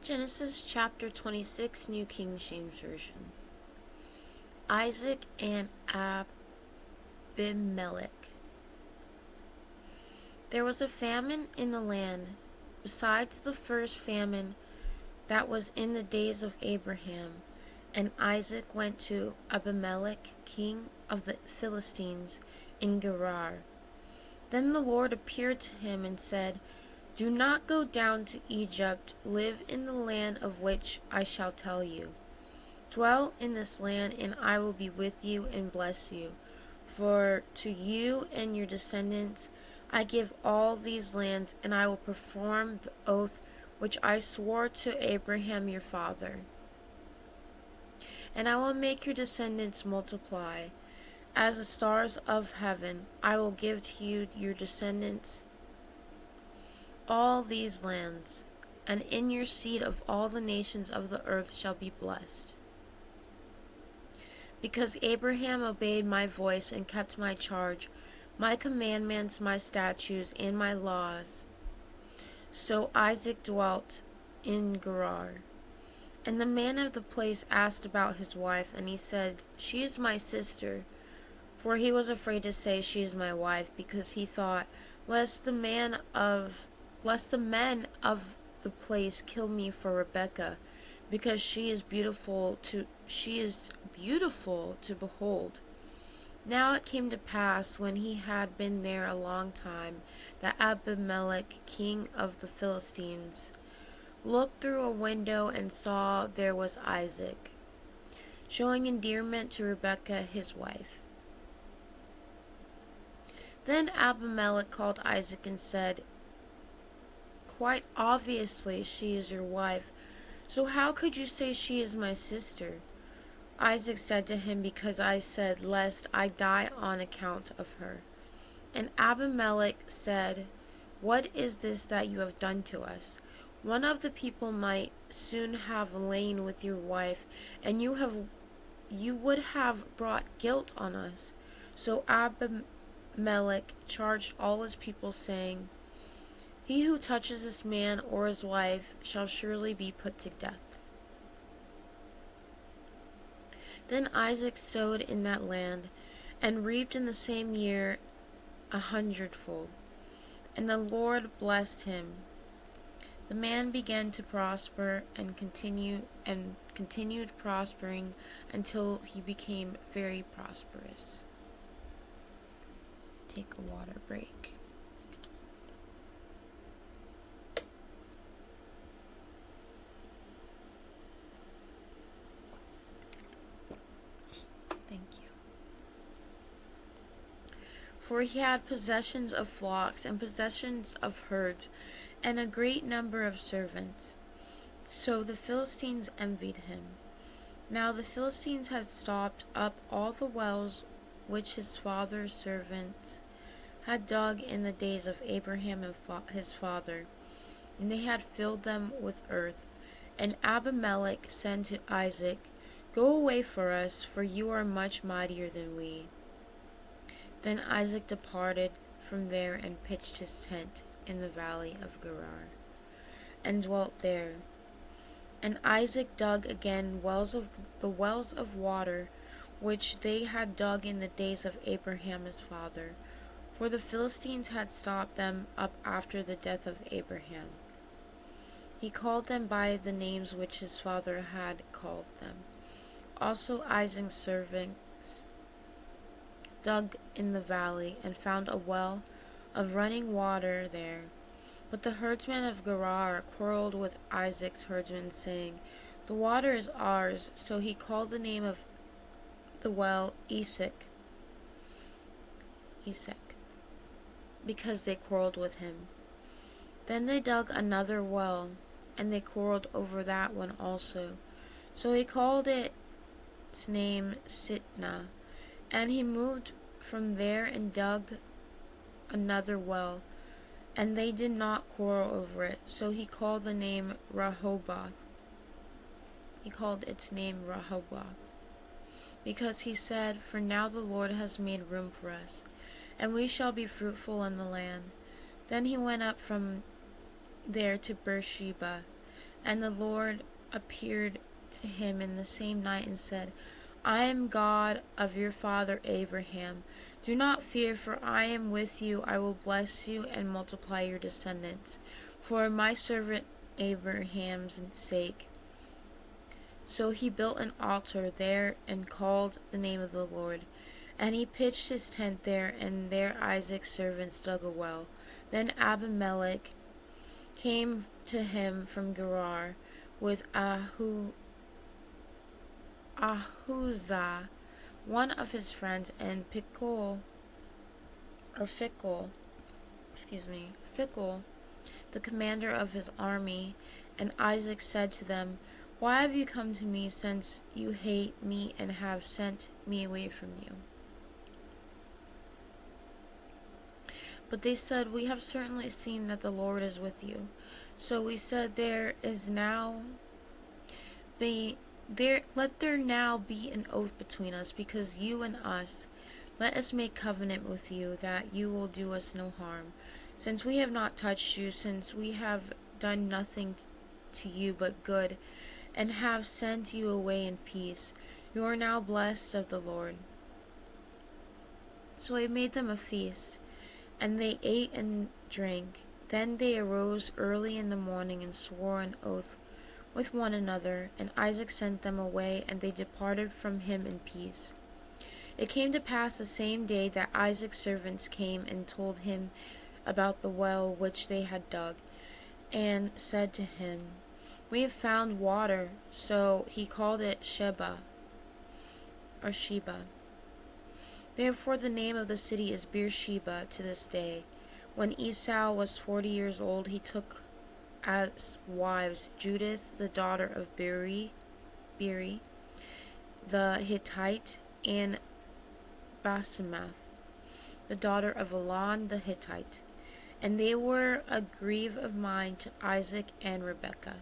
Genesis chapter 26, New King James Version. Isaac and Abimelech. There was a famine in the land, besides the first famine that was in the days of Abraham. And Isaac went to Abimelech, king of the Philistines, in Gerar. Then the Lord appeared to him and said, "Do not go down to Egypt. Live in the land of which I shall tell you. Dwell in this land, and I will be with you and bless you. For to you and your descendants I give all these lands, and I will perform the oath which I swore to Abraham your father. And I will make your descendants multiply. As the stars of heaven, I will give to you your descendants all these lands, and in your seed of all the nations of the earth shall be blessed. Because Abraham obeyed my voice and kept my charge, my commandments, my statutes, and my laws. So Isaac dwelt in Gerar. And the man of the place asked about his wife, and he said, "She is my sister." For he was afraid to say, "She is my wife," because he thought, lest the men of the place kill me for Rebekah, because she is beautiful to behold. Now it came to pass, when he had been there a long time, that Abimelech, king of the Philistines, looked through a window and saw there was Isaac, showing endearment to Rebekah his wife. Then Abimelech called Isaac and said, "Quite obviously she is your wife, so how could you say she is my sister?" Isaac said to him, "Because I said, lest I die on account of her." And Abimelech said, "What is this that you have done to us? One of the people might soon have lain with your wife, and you would have brought guilt on us." So Abimelech charged all his people, saying, "He who touches this man or his wife shall surely be put to death." Then Isaac sowed in that land, and reaped in the same year 100-fold. And the Lord blessed him. The man began to prosper and continued prospering until he became very prosperous. Take a water break. Thank you. For he had possessions of flocks and possessions of herds, and a great number of servants. So the Philistines envied him. Now the Philistines had stopped up all the wells which his father's servants had dug in the days of Abraham and his father, and they had filled them with earth. And Abimelech said to Isaac, "Go away for us, for you are much mightier than we." Then Isaac departed from there and pitched his tent in the valley of Gerar, and dwelt there. And Isaac dug again the wells of water, which they had dug in the days of Abraham his father, for the Philistines had stopped them up after the death of Abraham. He called them by the names which his father had called them. Also Isaac's servants dug in the valley, and found a well of running water there. But the herdsmen of Gerar quarreled with Isaac's herdsmen, saying, "The water is ours." So he called the name of the well Esek, because they quarreled with him. Then they dug another well, and they quarreled over that one also. So he called its name Sitnah. And he moved from there and dug another well, and they did not quarrel over it. So he called its name Rehoboth, because he said, "For now the Lord has made room for us, and we shall be fruitful in the land." Then he went up from there to Beersheba, And the Lord appeared to him in the same night and said, I am God of your father Abraham. Do not fear, for I am with you. I will bless you and multiply your descendants, for my servant Abraham's sake. So he built an altar there and called the name of the Lord. And he pitched his tent there, and there Isaac's servants dug a well. Then Abimelech came to him from Gerar with Ahuzah, one of his friends, and Fichol, the commander of his army. And Isaac said to them, Why have you come to me, since you hate me and have sent me away from you? But they said, We have certainly seen that the Lord is with you. So we said, let there now be an oath between us, because you and us. Let us make covenant with you, that you will do us no harm. Since we have not touched you, since we have done nothing to you but good, and have sent you away in peace, you are now blessed of the Lord. So he made them a feast, and they ate and drank. Then they arose early in the morning and swore an oath with one another, and Isaac sent them away, and they departed from him in peace. It came to pass the same day that Isaac's servants came and told him about the well which they had dug, and said to him, We have found water. So he called it Sheba. Therefore the name of the city is Beersheba to this day. When Esau was 40 years old, he took as wives Judith, the daughter of Beeri the Hittite, and Basemath, the daughter of Elon the Hittite. And they were a grief of mind to Isaac and Rebekah.